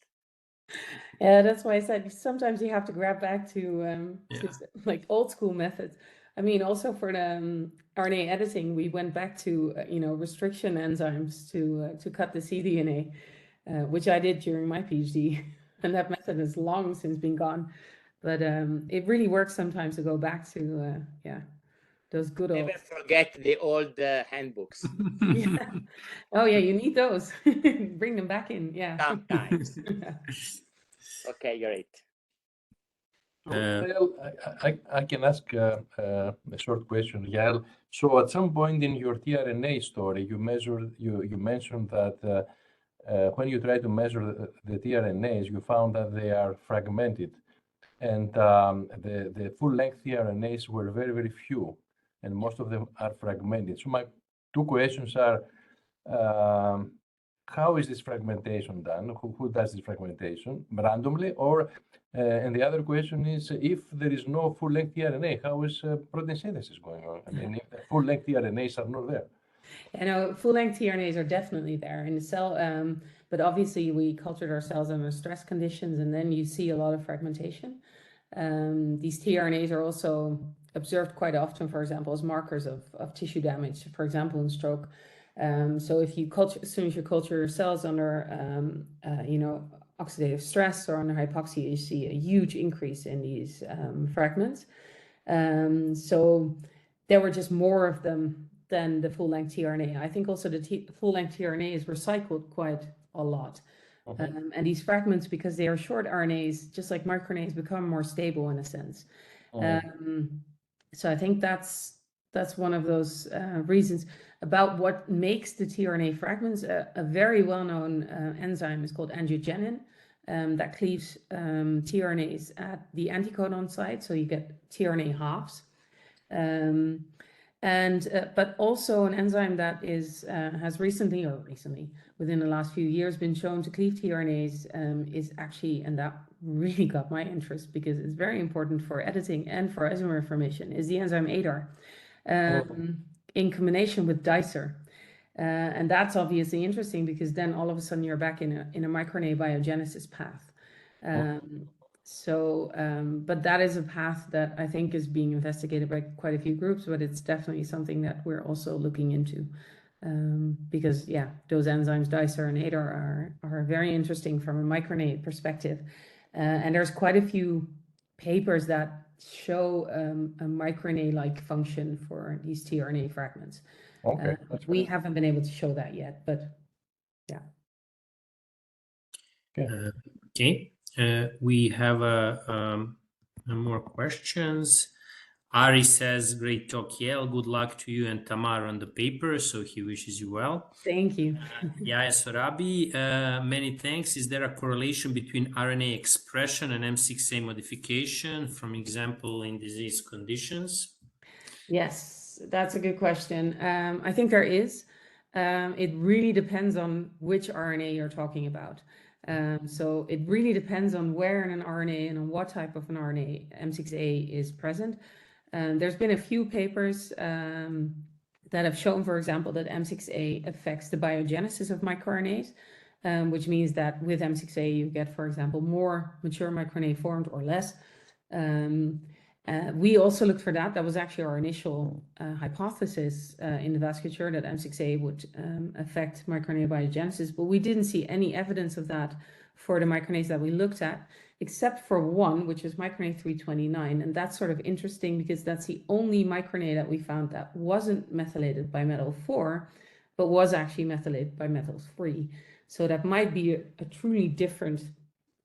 Yeah, that's why I said sometimes you have to grab back to like old school methods. I mean, also for the RNA editing, we went back to restriction enzymes to cut the cDNA, which I did during my PhD, and that method has long since been gone. But it really works sometimes to go back to those good old. Never forget the old handbooks. Yeah. Oh yeah, you need those. Bring them back in. Yeah. Sometimes. Okay, great. So, I can ask a short question, Yael. So at some point in your tRNA story, you mentioned that when you try to measure the tRNAs, you found that they are fragmented, and the full-length tRNAs were very, very few, and most of them are fragmented. So my two questions are, how is this fragmentation done? Who does this fragmentation randomly? Or, and the other question is, if there is no full-length tRNA, how is protein synthesis going on? I mean, if the full-length tRNAs are not there. You know, full-length tRNAs are definitely there in the cell, but obviously we cultured our cells under stress conditions, and then you see a lot of fragmentation. These tRNAs are also observed quite often, for example, as markers of tissue damage, for example, in stroke. So if you culture, as soon as you culture your cells under, oxidative stress or under hypoxia, you see a huge increase in these fragments. So there were just more of them than the full-length tRNA. I think also the full-length tRNA is recycled quite a lot. And these fragments, because they are short RNAs, just like microRNAs, become more stable in a sense. So I think that's one of those reasons. About what makes the tRNA fragments, a very well-known enzyme is called angiogenin that cleaves tRNAs at the anticodon site, so you get tRNA halves. But also an enzyme that has recently, within the last few years, been shown to cleave tRNAs is actually, and that really got my interest because it's very important for editing and for isomer formation, is the enzyme ADAR in combination with dicer. And that's obviously interesting because then all of a sudden you're back in a microRNA biogenesis path. But that is a path that I think is being investigated by quite a few groups, but it's definitely something that we're also looking into because, yeah, those enzymes, dicer and ADAR, are very interesting from a microRNA perspective. And there's quite a few papers that show a microRNA-like function for these tRNA fragments. Okay, we haven't been able to show that yet, but yeah. Okay. We have more questions. Ari says, great talk, Yael. Good luck to you and Tamar on the paper. So he wishes you well. Thank you. Yael Sorabi, many thanks. Is there a correlation between RNA expression and M6A modification, from example, in disease conditions? Yes, that's a good question. I think there is. It really depends on which RNA you're talking about. So it really depends on where in an RNA and on what type of an RNA M6A is present. There's been a few papers that have shown, for example, that M6A affects the biogenesis of microRNAs, which means that with M6A you get, for example, more mature microRNA formed or less. We also looked for that. That was actually our initial hypothesis in the vasculature, that M6A would affect microRNA biogenesis, but we didn't see any evidence of that for the microRNAs that we looked at, except for one, which is microRNA 329. And that's sort of interesting because that's the only microRNA that we found that wasn't methylated by metal 4, but was actually methylated by metal 3. So that might be a truly different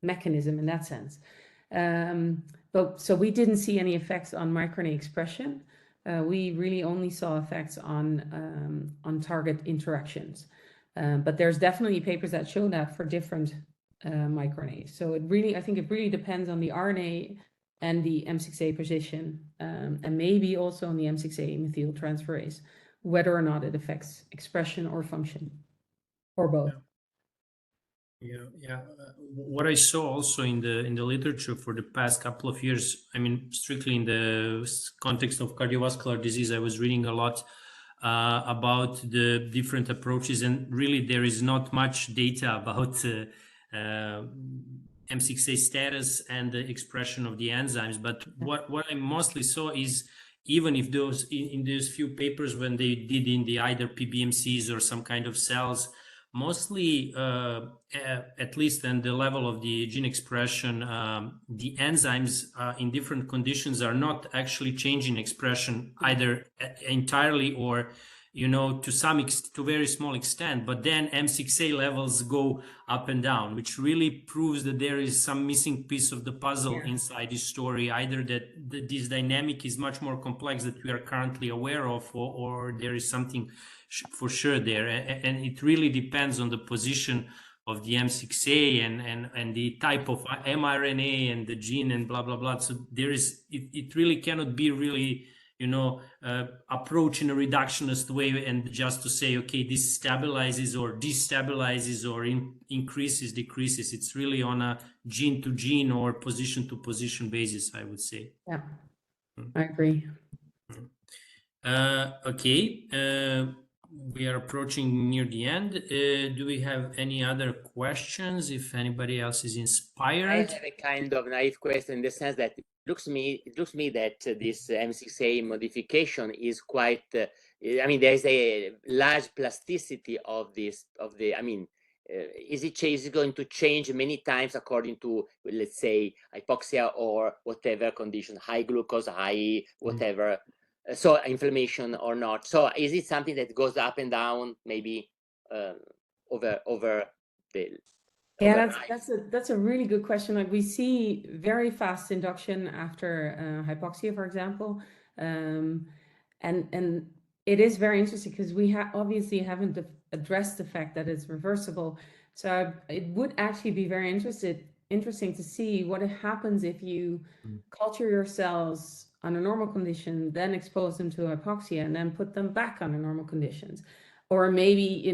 mechanism in that sense. So we didn't see any effects on microRNA expression. We really only saw effects on target interactions. But there's definitely papers that show that for different microRNAs. So I think it really depends on the RNA and the M6A position, and maybe also on the M6A methyltransferase, whether or not it affects expression or function, or both. Yeah. What I saw also in the literature for the past couple of years, I mean, strictly in the context of cardiovascular disease, I was reading a lot about the different approaches, and really there is not much data about M6A status and the expression of the enzymes. But what I mostly saw is even if those in those few papers when they did in the either PBMCs or some kind of cells, mostly at least in the level of the gene expression, the enzymes in different conditions are not actually changing expression either entirely or to very small extent, but then M6A levels go up and down, which really proves that there is some missing piece of the puzzle inside this story, either that this dynamic is much more complex that we are currently aware of, or there is something for sure there. And it really depends on the position of the M6A and the type of mRNA and the gene and blah, blah, blah. So it really cannot be really approach in a reductionist way and just to say, okay, this stabilizes or destabilizes or increases, decreases. It's really on a gene to gene or position to position basis, I would say. Yeah, I agree. Okay, we are approaching near the end. Do we have any other questions? If anybody else is inspired? I have a kind of naive question in the sense that it looks to me that this M6A modification is quite. I mean, there is a large plasticity of this. Is it going to change many times according to, let's say, hypoxia or whatever condition, high glucose, high whatever, so inflammation or not? So is it something that goes up and down, maybe over the? Yeah, that's a really good question. Like we see very fast induction after hypoxia, for example, and it is very interesting because we obviously haven't addressed the fact that it's reversible. So it would actually be very interesting to see what happens if you culture your cells under normal condition, then expose them to hypoxia, and then put them back under normal conditions. Or maybe,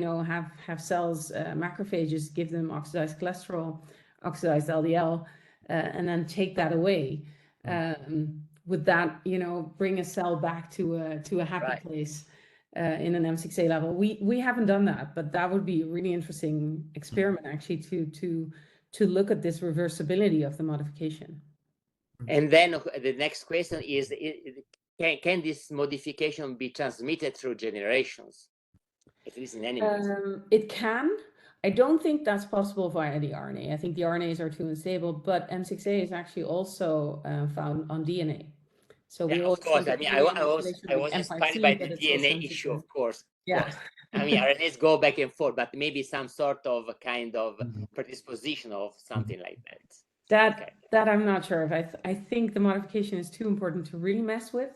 have cells, macrophages, give them oxidized cholesterol, oxidized LDL, and then take that away. Would that, bring a cell back to a happy place in an M6A level? We haven't done that, but that would be a really interesting experiment actually to look at this reversibility of the modification. And then the next question is, can this modification be transmitted through generations? At least in animals. It can. I don't think that's possible via the RNA. I think the RNAs are too unstable, but M6A is actually also found on DNA. So we of course. I mean, I was inspired by the DNA issue, of course. Yeah. I mean, RNAs go back and forth, but maybe some sort of kind of predisposition of something like that. That I'm not sure of. I think the modification is too important to really mess with.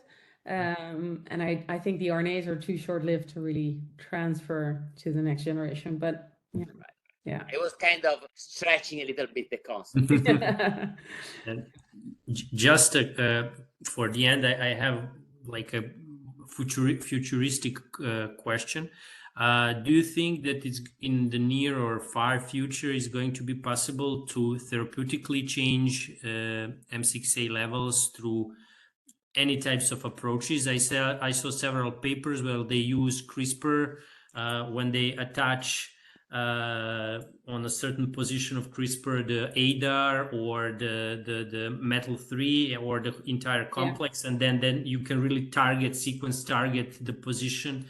And I think the RNAs are too short-lived to really transfer to the next generation. But yeah, it was kind of stretching a little bit the concept. And just for the end, I have like a futuristic question. Do you think that it's in the near or far future is going to be possible to therapeutically change M6A levels through any types of approaches? I saw several papers where they use CRISPR when they attach on a certain position of CRISPR the ADAR or the metal 3 or the entire complex, and then you can really sequence target the position.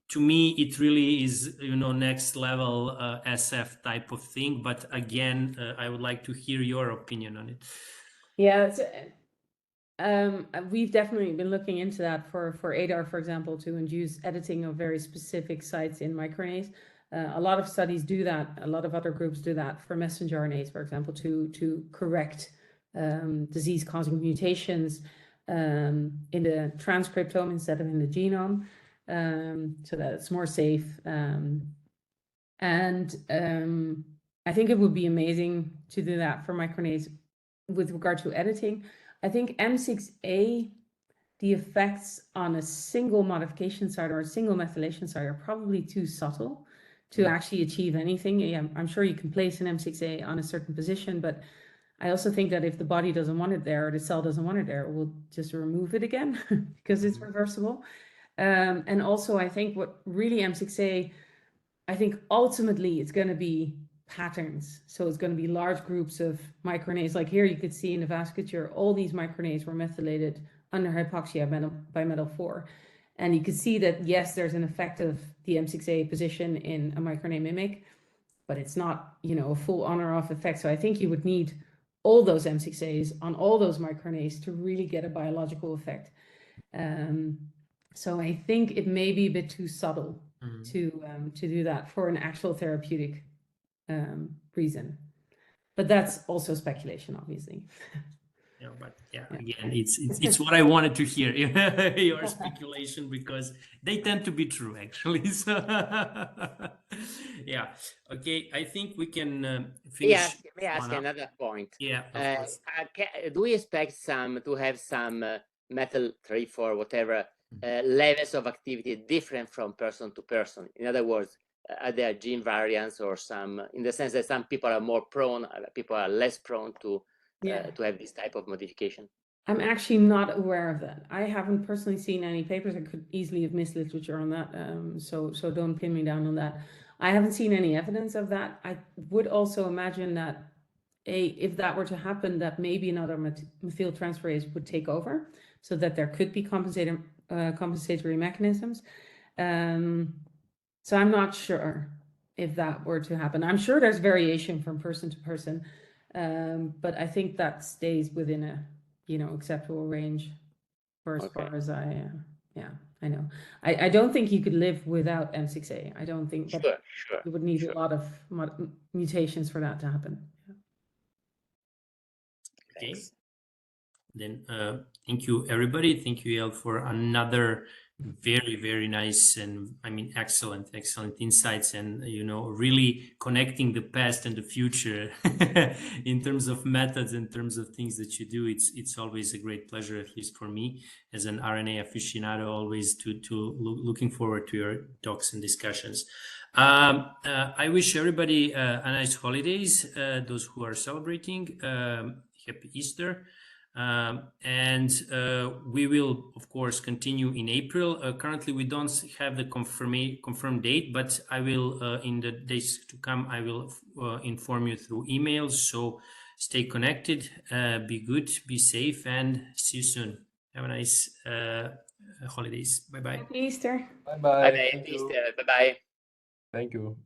To me, it really is next level SF type of thing. But again, I would like to hear your opinion on it. Yeah. We've definitely been looking into that for ADAR, for example, to induce editing of very specific sites in microRNAs. A lot of studies do that. A lot of other groups do that for messenger RNAs, for example, to correct disease-causing mutations in the transcriptome instead of in the genome, so that it's more safe. And I think it would be amazing to do that for microRNAs with regard to editing. I think M6A, the effects on a single modification site or a single methylation site are probably too subtle to actually achieve anything. Yeah, I'm sure you can place an M6A on a certain position, but I also think that if the body doesn't want it there or the cell doesn't want it there, we'll just remove it again because it's reversible. And also I think what really M6A, I think ultimately it's going to be patterns. So it's going to be large groups of microRNAs. Like here you could see in the vasculature, all these microRNAs were methylated under hypoxia by metal 4. And you can see that, yes, there's an effect of the M6A position in a microRNA mimic, but it's not, you know, a full on or off effect. So I think you would need all those M6As on all those microRNAs to really get a biological effect. So I think it may be a bit too subtle to do that for an actual therapeutic reason. But that's also speculation, obviously. Yeah, but yeah, again, it's what I wanted to hear, your speculation, because they tend to be true, actually. So yeah, okay, I think we can finish. May I ask another point? Yeah, of course. Do we expect to have some metal 3, 4, whatever levels of activity different from person to person? In other words, are there gene variants or some, in the sense that some people are more prone, people are less prone to have this type of modification? I'm actually not aware of that. I haven't personally seen any papers. I could easily have missed literature on that, so don't pin me down on that. I haven't seen any evidence of that. I would also imagine that if that were to happen, that maybe another methyltransferase would take over, so that there could be compensatory mechanisms. So I'm not sure if that were to happen. I'm sure there's variation from person to person, but I think that stays within a, you know, acceptable range for as far as I know. I don't think you could live without M6A. I don't think, but you would need a lot of mutations for that to happen. Okay. Then thank you, everybody. Thank you, Yaël, for another very, very nice and excellent insights, and really connecting the past and the future in terms of methods, in terms of things that you do. It's always a great pleasure, at least for me as an RNA aficionado, always to looking forward to your talks and discussions. I wish everybody a nice holidays, those who are celebrating. Happy Easter. And we will, of course, continue in April. Currently, we don't have the confirmed date, but I will, in the days to come, I will inform you through emails. So stay connected, be good, be safe, and see you soon. Have a nice holidays. Bye-bye. Happy Easter. Bye-bye. Happy Easter. Bye-bye. Thank you.